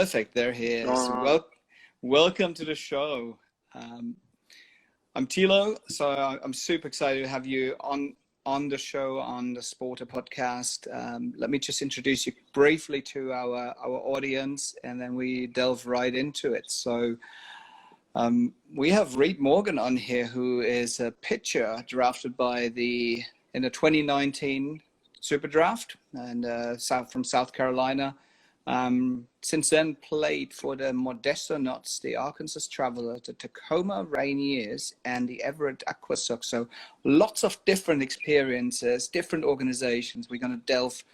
Perfect. There he is. Welcome to the show. I'm Tilo, so I'm super excited to have you on the show, on the SPRTER podcast. Let me just introduce you briefly to our audience, and then we delve right into it. So we have Reid Morgan on here, who is a pitcher drafted in the 2019 Super Draft, and from South Carolina. Since then played for the Modesto Nuts, the Arkansas Traveler, the Tacoma Rainiers, and the Everett Aquasox. So lots of different experiences, different organizations. We're going to delve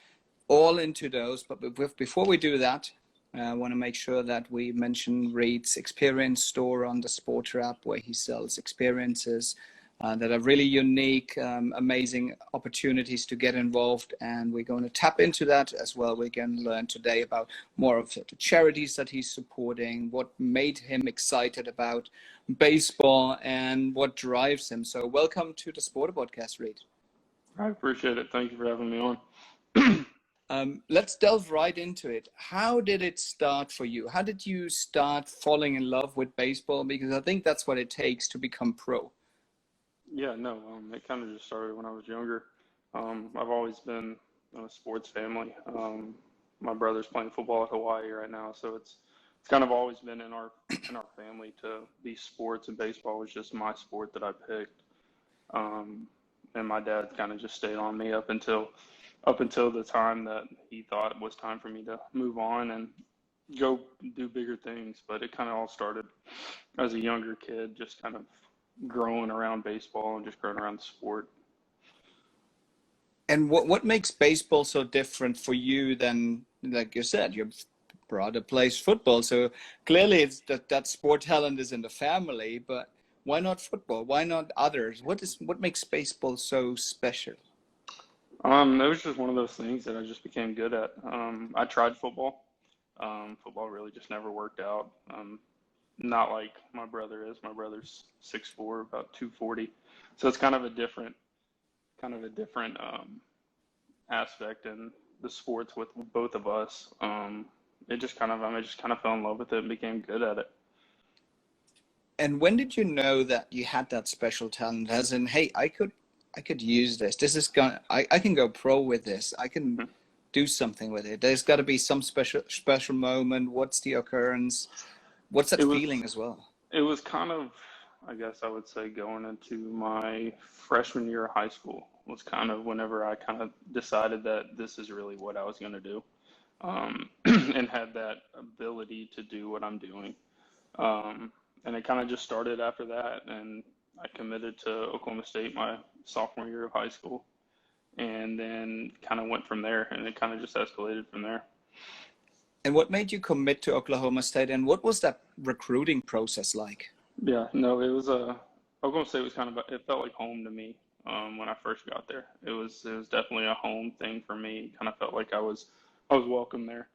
all into those. But before we do that, I want to make sure that we mention Reid's experience store on the SPRTER app, where he sells experiences that are really unique, amazing opportunities to get involved. And we're going to tap into that as well. We're going to learn today about more of the charities that he's supporting, what made him excited about baseball, and what drives him. So welcome to the SPRTER podcast, Reid. I appreciate it. Thank you for having me on. Let's delve right into it. How did it start for you? How did you start falling in love with baseball? Because I think that's what it takes to become pro. Yeah, no, it kind of just started when I was younger. I've always been in a sports family. My brother's playing football at Hawaii right now, so it's kind of always been in our family to be sports, and baseball was just my sport that I picked. And my dad kind of just stayed on me up until the time that he thought it was time for me to move on and go do bigger things. But it kind of all started as a younger kid, just kind of growing around baseball and just growing around the sport. And what makes baseball so different for you than, like you said, your brother plays football, so clearly it's that sport talent is in the family, but why not football? Why not others? What makes baseball so special? It was just one of those things that I just became good at. I tried football. Football really just never worked out. Not like my brother is. My brother's 6'4", about 240. So it's kind of a different aspect in the sports with both of us. I just kind of fell in love with it and became good at it. And when did you know that you had that special talent, as in, hey, I could use this. I can go pro with this. I can do something with it. There's got to be some special moment. What's the occurrence? What's that feeling as well? It was kind of, I guess I would say, going into my freshman year of high school was kind of whenever I kind of decided that this is really what I was going to do, and had that ability to do what I'm doing. And it kind of just started after that, and I committed to Oklahoma State my sophomore year of high school, and then kind of went from there, and it kind of just escalated from there. And what made you commit to Oklahoma State, and what was that recruiting process like? Yeah, no, it was Oklahoma State was it felt like home to me when I first got there. It was definitely a home thing for me. Kind of felt like I was welcome there.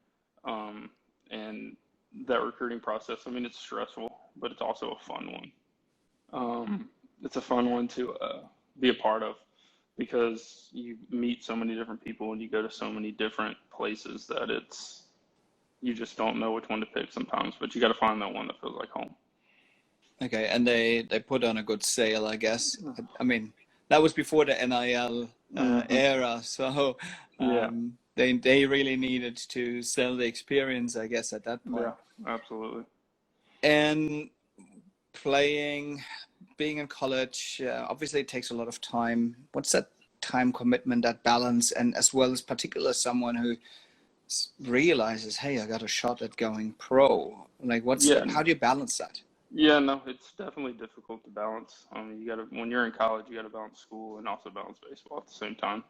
And that recruiting process, I mean, it's stressful, but it's also a fun one. It's a fun one to be a part of, because you meet so many different people and you go to so many different places that you just don't know which one to pick sometimes, but you got to find that one that feels like home. Okay, and they put on a good sale, I guess. I mean, that was before the NIL era, so they really needed to sell the experience, I guess, at that point. Yeah, absolutely. And being in college, obviously it takes a lot of time. What's that time commitment, that balance, and as well as particular someone who realizes, hey, I got a shot at going pro? Like, how do you balance that? Yeah, no, it's definitely difficult to balance. When you're in college, you gotta balance school and also balance baseball at the same time.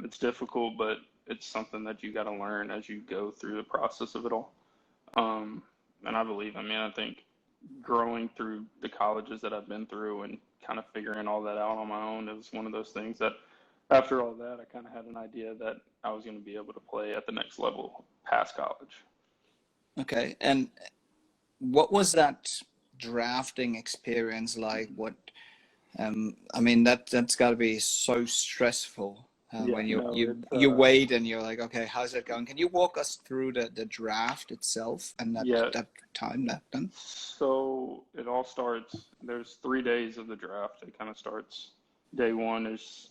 It's difficult, but it's something that you gotta learn as you go through the process of it all. And I think growing through the colleges that I've been through and kind of figuring all that out on my own, it was one of those things that after all that, I kind of had an idea that I was going to be able to play at the next level past college. Okay. And what was that drafting experience like? That's got to be so stressful. Yeah, when no, you wait and you're like, okay, how's it going? Can you walk us through the draft itself and yeah. that time that done? So it all starts, there's 3 days of the draft. It kind of starts, day one is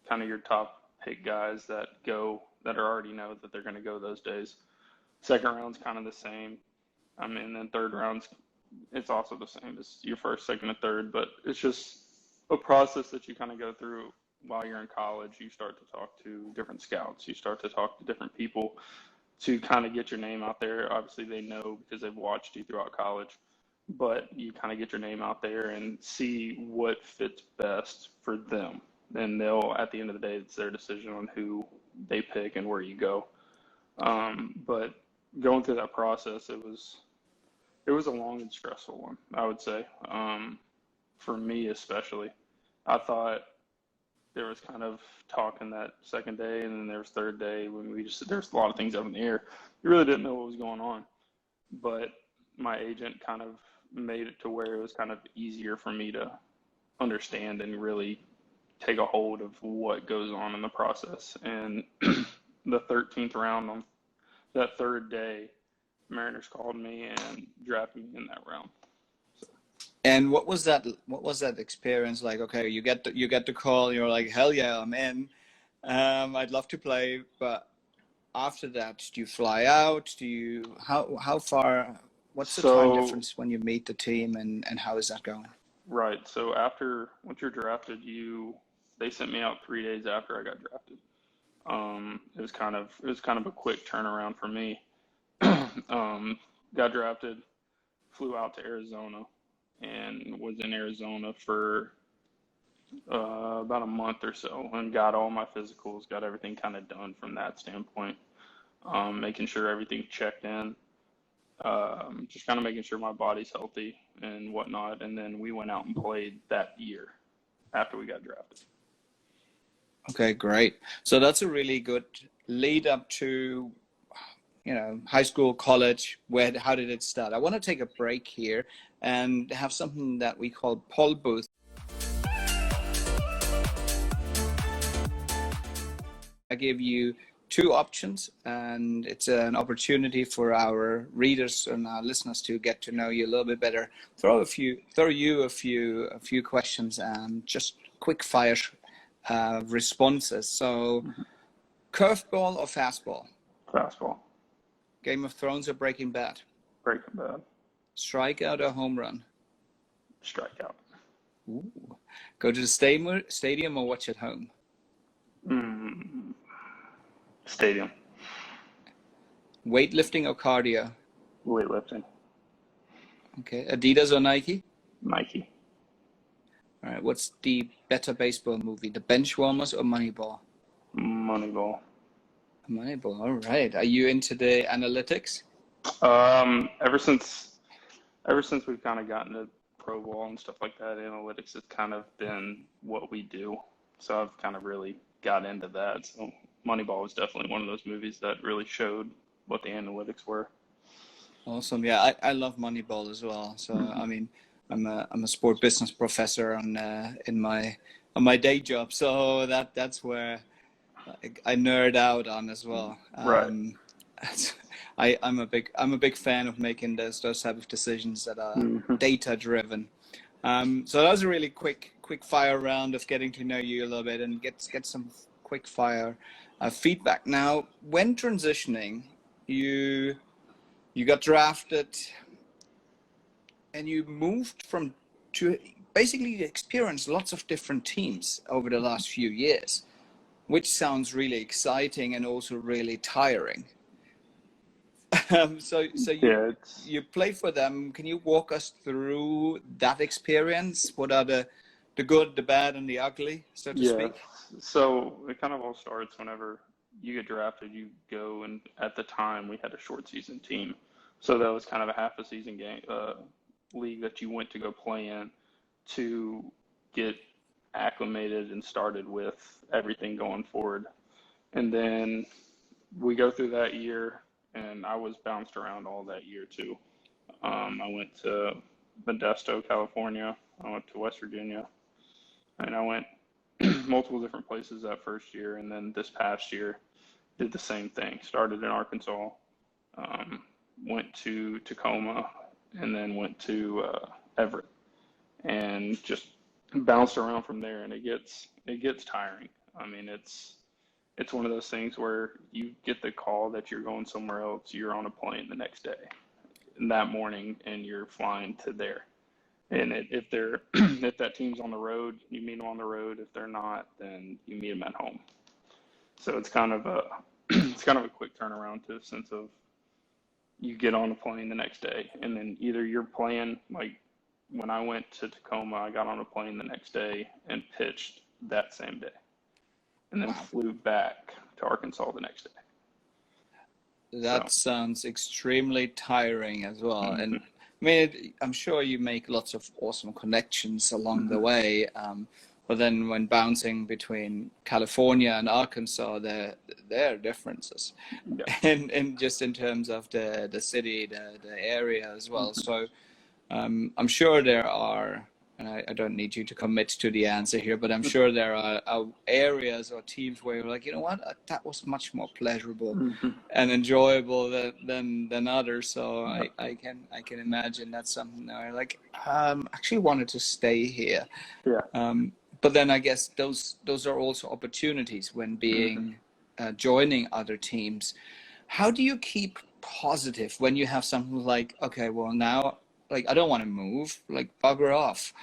kind of your top pick guys that go, that are already know that they're going to go those days. Second round's kind of the same. I mean, then third round's, it's also the same as your first, second, and third, but it's just a process that you kind of go through while you're in college. You start to talk to different scouts. You start to talk to different people to kind of get your name out there. Obviously, they know because they've watched you throughout college, but you kind of get your name out there and see what fits best for them. And they'll, at the end of the day, it's their decision on who they pick and where you go. But going through that process, it was a long and stressful one, I would say. For me especially, I thought there was kind of talk in that second day, and then there was third day when there's a lot of things up in the air. You really didn't know what was going on, but my agent kind of made it to where it was kind of easier for me to understand and really take a hold of what goes on in the process. And the 13th round on that third day, Mariners called me and drafted me in that round. So. And what was that experience like? Okay, you get the call, you're like, hell yeah, I'm in. I'd love to play, but after that, do you fly out? How far? What's the time difference when you meet the team, and how is that going? Right. So once you're drafted, they sent me out 3 days after I got drafted. It was kind of a quick turnaround for me. Got drafted, flew out to Arizona, and was in Arizona for about a month or so, and got all my physicals, got everything kind of done from that standpoint, making sure everything checked in, just kind of making sure my body's healthy and whatnot. And then we went out and played that year after we got drafted. Okay, great. So that's a really good lead up to, high school, college. How did it start? I want to take a break here and have something that we call poll booth. I give you two options, and it's an opportunity for our readers and our listeners to get to know you a little bit better. Throw you a few questions and just quick fire responses. So, curveball or fastball? Fastball. Game of Thrones or Breaking Bad? Breaking Bad. Strikeout or home run? Strikeout. Ooh. Go to the stadium or watch at home? Stadium. Weightlifting or cardio? Weightlifting. Okay. Adidas or Nike? Nike. All right. What's the better baseball movie? The Benchwarmers or Moneyball? Moneyball. Moneyball. All right. Are you into the analytics? Ever since we've kind of gotten to pro ball and stuff like that, analytics has kind of been what we do. So I've kind of really got into that. So Moneyball was definitely one of those movies that really showed what the analytics were. Awesome. Yeah, I love Moneyball as well. So I mean, I'm a sport business professor on my day job. So that's where I nerd out on as well. Right. I'm a big fan of making those type of decisions that are data driven. So that was a really quick fire round of getting to know you a little bit and get some quick fire feedback. Now, when transitioning, you got drafted and you moved to basically experience lots of different teams over the last few years, which sounds really exciting and also really tiring. So you play for them. Can you walk us through that experience? What are the good, the bad, and the ugly, so to speak? So it kind of all starts whenever you get drafted. You go, and at the time we had a short season team, so that was kind of a half a season game league that you went to go play in to get acclimated and started with everything going forward. And then we go through that year, and I was bounced around all that year too. I went to Modesto, California. I went to West Virginia, and I went multiple different places that first year, and then this past year did the same thing. Started in Arkansas, went to Tacoma, and then went to Everett, and just bounced around from there. And it gets tiring. I mean, it's one of those things where you get the call that you're going somewhere else. You're on a plane the next day, and that morning, and you're flying to there. And if they're if that team's on the road, you meet them on the road. If they're not, then you meet them at home. So it's kind of a quick turnaround to the sense of you get on a plane the next day, and then either you're playing, like when I went to Tacoma, I got on a plane the next day and pitched that same day, and then flew back to Arkansas the next day. That sounds extremely tiring as well. And I mean, I'm sure you make lots of awesome connections along the way. But then when bouncing between California and Arkansas, there are differences. And just in terms of the city, the area as well. So I'm sure there are, and I don't need you to commit to the answer here, but I'm sure there are areas or teams where you're like, you know what, that was much more pleasurable and enjoyable than others. So I can imagine that's something that I like. Actually wanted to stay here. But then I guess those are also opportunities when being joining other teams. How do you keep positive when you have something like, okay, well now, like, I don't want to move, like, bugger off.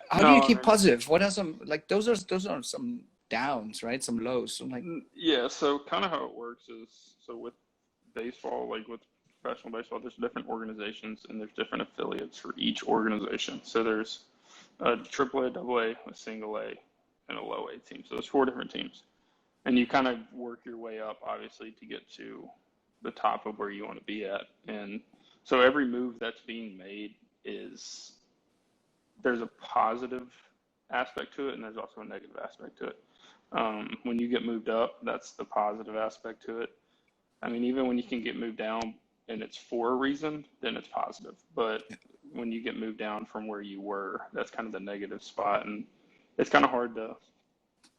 How do you keep positive? What are some, like, those are some downs, right? Some lows. So like, so kind of how it works is, so with baseball, like with professional baseball, there's different organizations and there's different affiliates for each organization. So there's a AAA, AA, a single A, and a low A team. So there's 4 different teams. And you kind of work your way up, obviously, to get to the top of where you want to be at. And so every move that's being made there's a positive aspect to it, and there's also a negative aspect to it. When you get moved up, that's the positive aspect to it. I mean, even when you can get moved down and it's for a reason, then it's positive. But when you get moved down from where you were, that's kind of the negative spot. And it's kind of hard to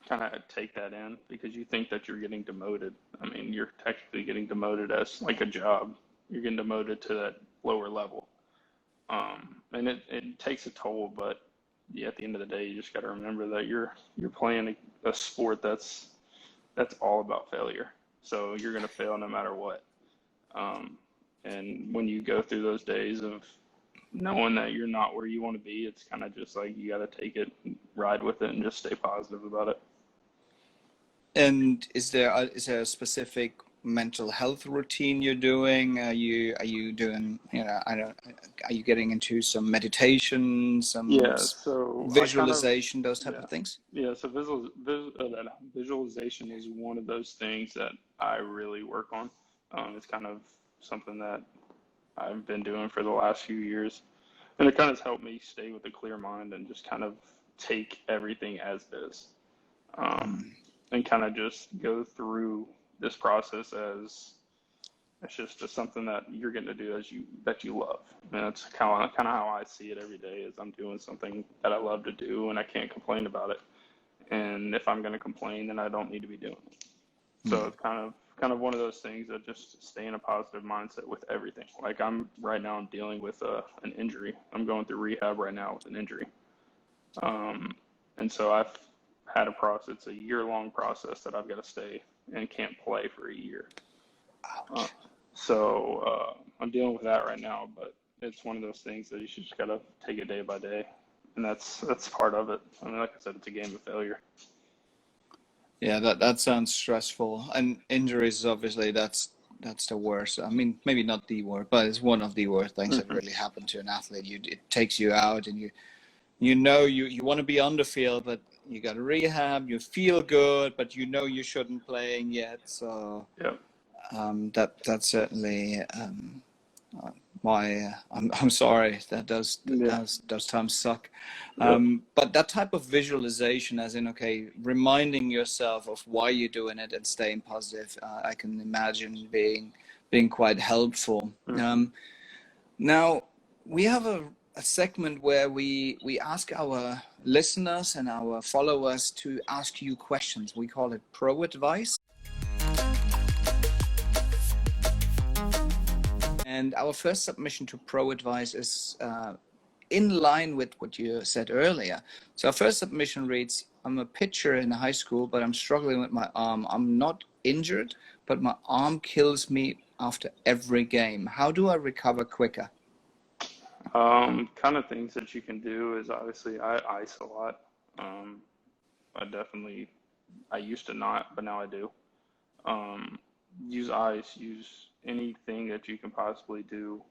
kind of take that in because you think that you're getting demoted. I mean, you're technically getting demoted as like a job. You're getting demoted to that lower level. And it takes a toll, but at the end of the day, you just got to remember that you're playing a sport that's all about failure. So you're going to fail no matter what. And when you go through those days of knowing that you're not where you want to be, it's kind of just like you got to take it, ride with it, and just stay positive about it. And is there a specific mental health routine you're doing? Are you doing, are you getting into some meditation, some visualization, those type of things? So visualization is one of those things that I really work on. It's kind of something that I've been doing for the last few years, and it kind of helped me stay with a clear mind and just kind of take everything as is, and kind of just go through this process as it's just something that you're getting to do that you love. And that's kind of how I see it every day, is I'm doing something that I love to do and I can't complain about it. And if I'm going to complain, then I don't need to be doing it. So it's kind of one of those things that just stay in a positive mindset with everything. Like I'm dealing with an injury. I'm going through rehab right now with an injury. And so I've had it's a year-long process that I've got to stay and can't play for a year. So I'm dealing with that right now, but it's one of those things that you should just gotta take it day by day, and that's part of it. I mean, like I said, it's a game of failure. Yeah, that sounds stressful, and injuries, obviously, that's the worst. I mean, maybe not the worst, but it's one of the worst things that really happen to an athlete. It takes you out, and you want to be on the field, but you got to rehab. You feel good, but you shouldn't playing yet. So that's certainly I'm sorry that those times suck. But that type of visualization, as in, okay, reminding yourself of why you're doing it and staying positive, I can imagine being quite helpful. Now we have a segment where we ask our listeners and our followers to ask you questions. We call it Pro Advice. And our first submission to Pro Advice is in line with what you said earlier. So our first submission reads, I'm a pitcher in high school, but I'm struggling with my arm. I'm not injured, but my arm kills me after every game. How do I recover quicker? Kind of things that you can do is obviously I ice a lot. I used to not, but now I do. Use ice, use anything that you can possibly do,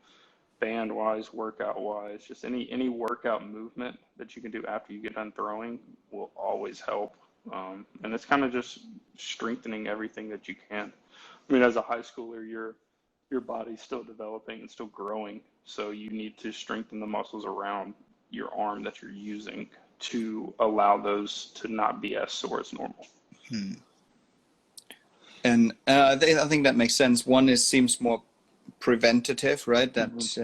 band wise, workout wise, just any workout movement that you can do after you get done throwing will always help. And it's kind of just strengthening everything that you can. I mean, as a high schooler, your body's still developing and still growing, so you need to strengthen the muscles around your arm that you're using to allow those to not be as sore as normal. And I think that makes sense. One seems more preventative, right? That's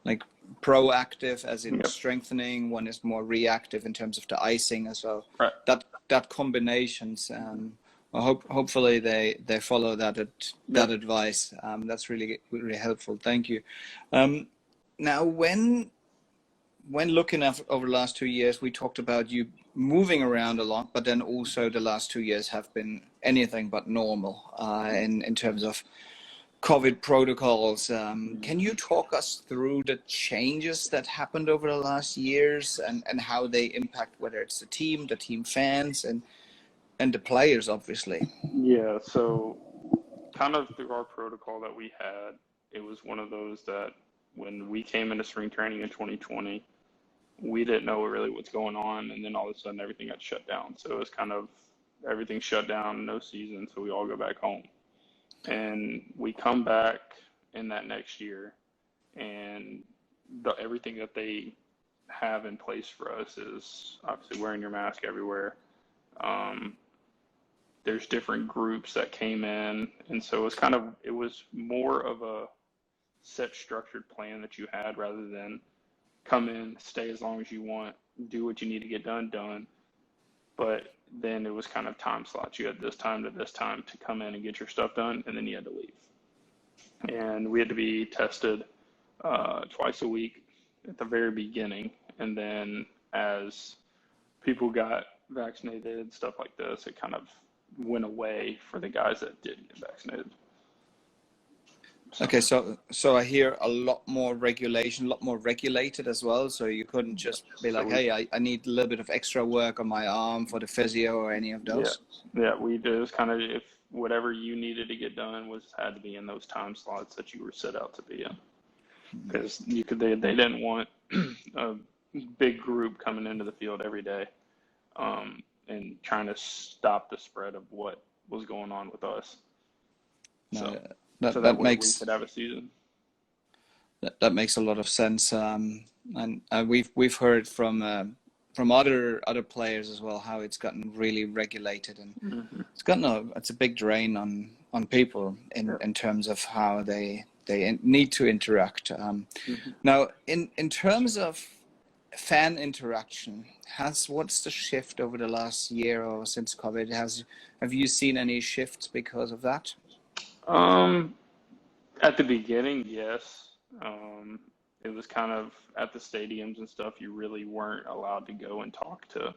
like proactive, as in strengthening. One is more reactive in terms of the icing as well. Right. That combinations. Hopefully they follow that advice. That's really helpful. Thank you. Now, when looking at over the last 2 years, we talked about you moving around a lot, but then also the last 2 years have been anything but normal in terms of COVID protocols. Can you talk us through the changes that happened over the last years and how they impact whether it's the team fans, and the players, obviously? Yeah, so kind of through our protocol that we had, it was one of those that when we came into spring training in 2020, we didn't know really what's going on, and then all of a sudden everything got shut down. So it was kind of everything shut down, no season, so we all go back home. And we come back in that next year, and everything that they have in place for us is obviously wearing your mask everywhere. There's different groups that came in, and so it was more of a set structured plan that you had rather than come in, stay as long as you want, do what you need to get done. But then it was kind of time slots. You had this time to this time to come in and get your stuff done, and then you had to leave. And we had to be tested twice a week at the very beginning. And then as people got vaccinated, stuff like this, it kind of went away for the guys that didn't get vaccinated. Okay, so I hear a lot more regulation, a lot more regulated as well. So you couldn't just be like, hey, I need a little bit of extra work on my arm for the physio or any of those. Yeah, we did. It was kind of, if whatever you needed to get done had to be in those time slots that you were set out to be in, because they didn't want a big group coming into the field every day and trying to stop the spread of what was going on with us. So that makes, we could have a season. That makes a lot of sense, and we've heard from other players as well how it's gotten really regulated, and it's a big drain on people in terms of how they need to interact. Now, in terms of fan interaction, what's the shift over the last year or since COVID? Have you seen any shifts because of that? At the beginning, yes. It was kind of at the stadiums and stuff, you really weren't allowed to go and talk to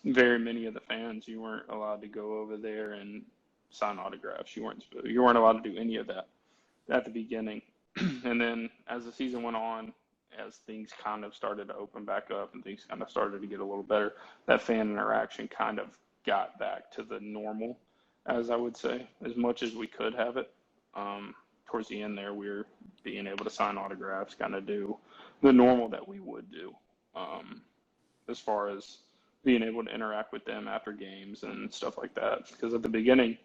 very many of the fans. You weren't allowed to go over there and sign autographs. You weren't allowed to do any of that at the beginning. And then as the season went on, as things kind of started to open back up and things kind of started to get a little better, that fan interaction kind of got back to the normal, as I would say, as much as we could have it. Towards the end there, we were being able to sign autographs, kind of do the normal that we would do, as far as being able to interact with them after games and stuff like that. Because at the beginning,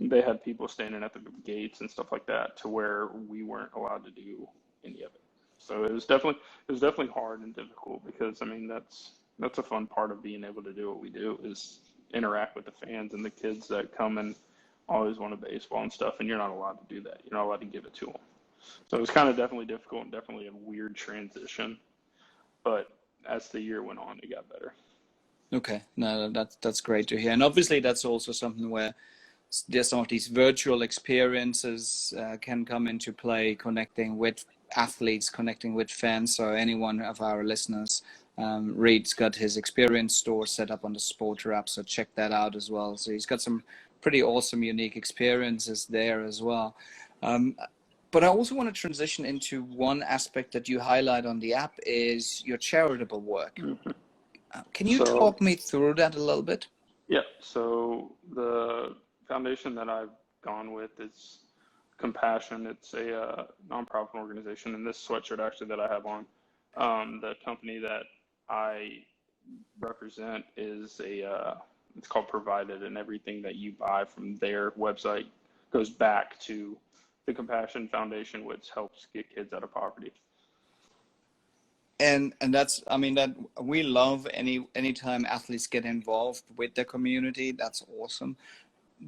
they had people standing at the gates and stuff like that, to where we weren't allowed to do any of it. So it was definitely hard and difficult, because I mean that's a fun part of being able to do what we do, is interact with the fans and the kids that come and always want a baseball and stuff, and you're not allowed to do that. You're not allowed to give it to them. So it was kind of definitely difficult and definitely a weird transition. but as the year went on, it got better. Okay, no, that's great to hear. And obviously that's also something where there's some of these virtual experiences can come into play, connecting with athletes, connecting with fans. So any one of our listeners, Reid's got his experience store set up on the SPRTER app, so check that out as well. So he's got some pretty awesome, unique experiences there as well. But I also want to transition into one aspect that you highlight on the app is your charitable work. Mm-hmm. Can you talk me through that a little bit? Yeah, so the foundation that I've gone with is Compassion. It's a nonprofit organization, and this sweatshirt actually that I have on, the company that I represent is it's called Provided, and everything that you buy from their website goes back to the Compassion Foundation, which helps get kids out of poverty. And that's, I mean, that we love anytime athletes get involved with the community. That's awesome.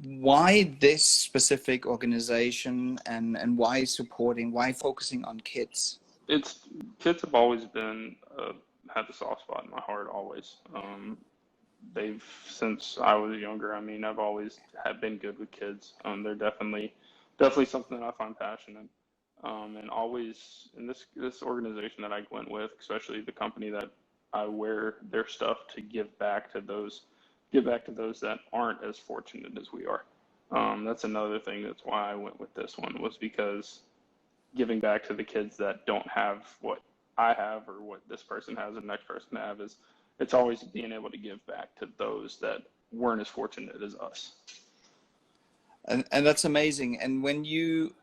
Why this specific organization, and why focusing on kids? Kids have always been had the soft spot in my heart always. Since I was younger. I mean, I've always been good with kids. They're definitely something that I find passion in. And always in this organization that I went with, especially the company that I wear their stuff to give back to those that aren't as fortunate as we are. That's another thing. That's why I went with this one, was because giving back to the kids that don't have what I have or what this person has or the next person have it's always being able to give back to those that weren't as fortunate as us. And that's amazing. And when you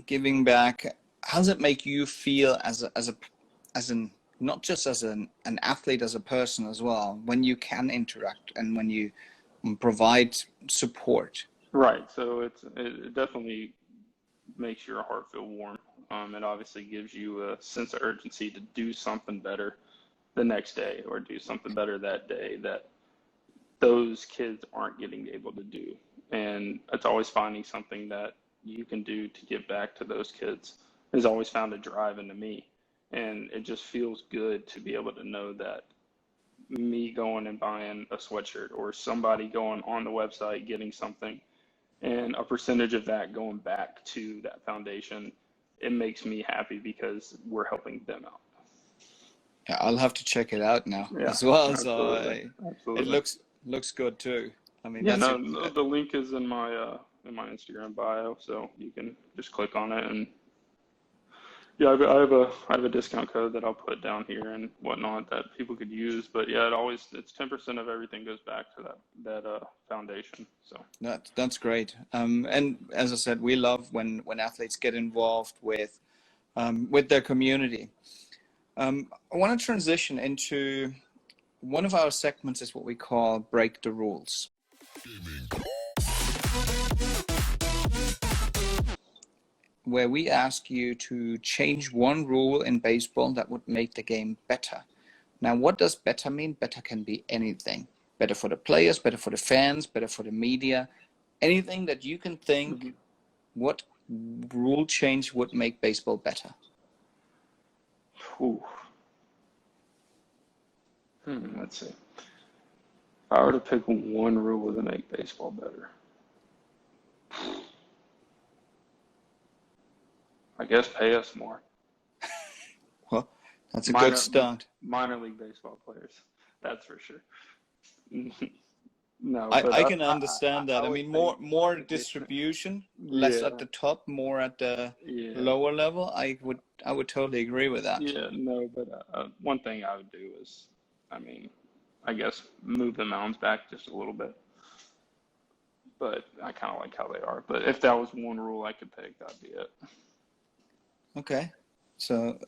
giving back, how does it make you feel as an not just as an athlete, as a person as well, when you can interact and when you provide support? Right. So it definitely makes your heart feel warm. It obviously gives you a sense of urgency to do something better the next day, or do something better that day that those kids aren't getting able to do. And it's always finding something that you can do to give back to those kids has always found a drive into me. And it just feels good to be able to know that me going and buying a sweatshirt, or somebody going on the website getting something, and a percentage of that going back to that foundation, it makes me happy because we're helping them out. Yeah, I'll have to check it out now as well. Absolutely. So absolutely. It looks good too. I mean, yeah, the link is in my Instagram bio, so you can just click on it. And yeah, I have a discount code that I'll put down here and whatnot that people could use. But yeah, it's 10% of everything goes back to that foundation. So that's great. And as I said, we love when athletes get involved with their community. I want to transition into one of our segments is what we call Break the Rules. Where we ask you to change one rule in baseball that would make the game better. Now, what does better mean? Better can be anything. Better for the players, better for the fans, better for the media. Anything that you can think, what rule change would make baseball better? Ooh. Let's see. If I were to pick one rule to make baseball better, I guess pay us more. Well, that's a good start. Minor league baseball players, that's for sure. No, I can understand that. I mean, more distribution, less at the top, more at the lower level. I would totally agree with that. Yeah, no, but one thing I would do is, I guess move the mounds back just a little bit. But I kind of like how they are. But if that was one rule I could pick, that'd be it. Okay, so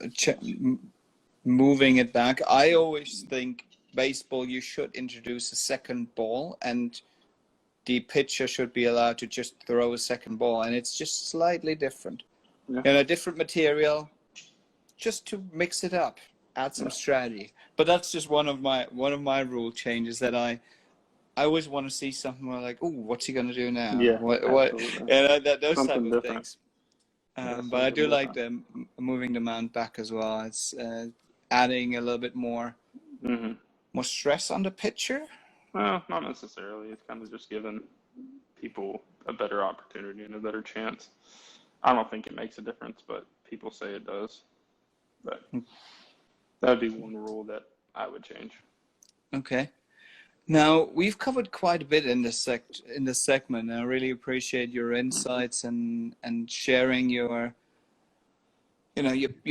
moving it back. I always think baseball, you should introduce a second ball, and the pitcher should be allowed to just throw a second ball, and it's just slightly different. Yeah. A different material, just to mix it up, add some strategy. But that's just one of my rule changes that I always want to see something where like, oh, what's he going to do now? Yeah, what those something type of different things. But I do like the moving the mound back as well. It's adding a little bit more Mm-hmm. more stress on the pitcher? Well, not necessarily. It's kind of just giving people a better opportunity and a better chance. I don't think it makes a difference, but people say it does. But that would be one rule that I would change. Okay. Now, we've covered quite a bit in this segment. I really appreciate your insights and sharing your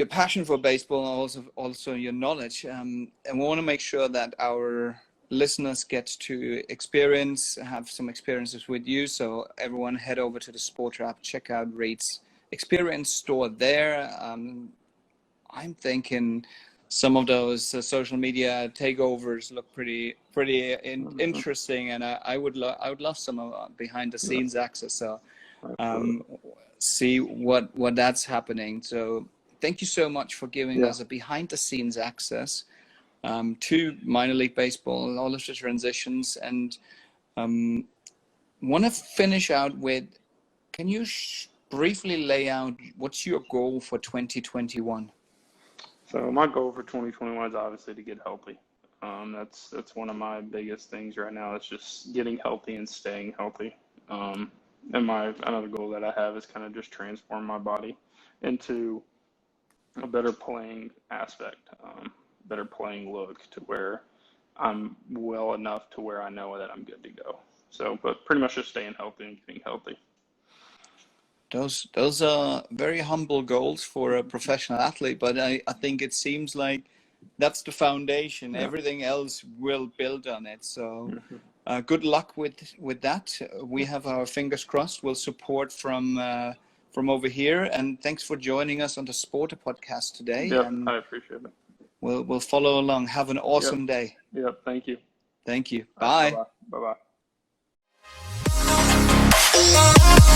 passion for baseball, and also your knowledge. And we want to make sure that our listeners get to have some experiences with you. So everyone head over to the SPRTER app, check out Reid's experience store there. I'm thinking some of those social media takeovers look pretty interesting, and I would love some behind the scenes access. So see what that's happening. So thank you so much for giving us a behind the scenes access to minor league baseball, all of the transitions, and want to finish out with, can you briefly lay out what's your goal for 2021? So my goal for 2021 is obviously to get healthy. That's one of my biggest things right now. It's just getting healthy and staying healthy. And another goal that I have is kind of just transform my body into a better playing aspect, better playing look, to where I'm well enough to where I know that I'm good to go. So, but pretty much just staying healthy and getting healthy. Those are very humble goals for a professional athlete, but I think it seems like that's the foundation. Yeah. Everything else will build on it. So good luck with that. We have our fingers crossed. We'll support from over here. And thanks for joining us on the SPRTER podcast today. Yep, and I appreciate it. We'll follow along. Have an awesome day. Yep, thank you. Thank you. Bye. Bye-bye. Bye-bye.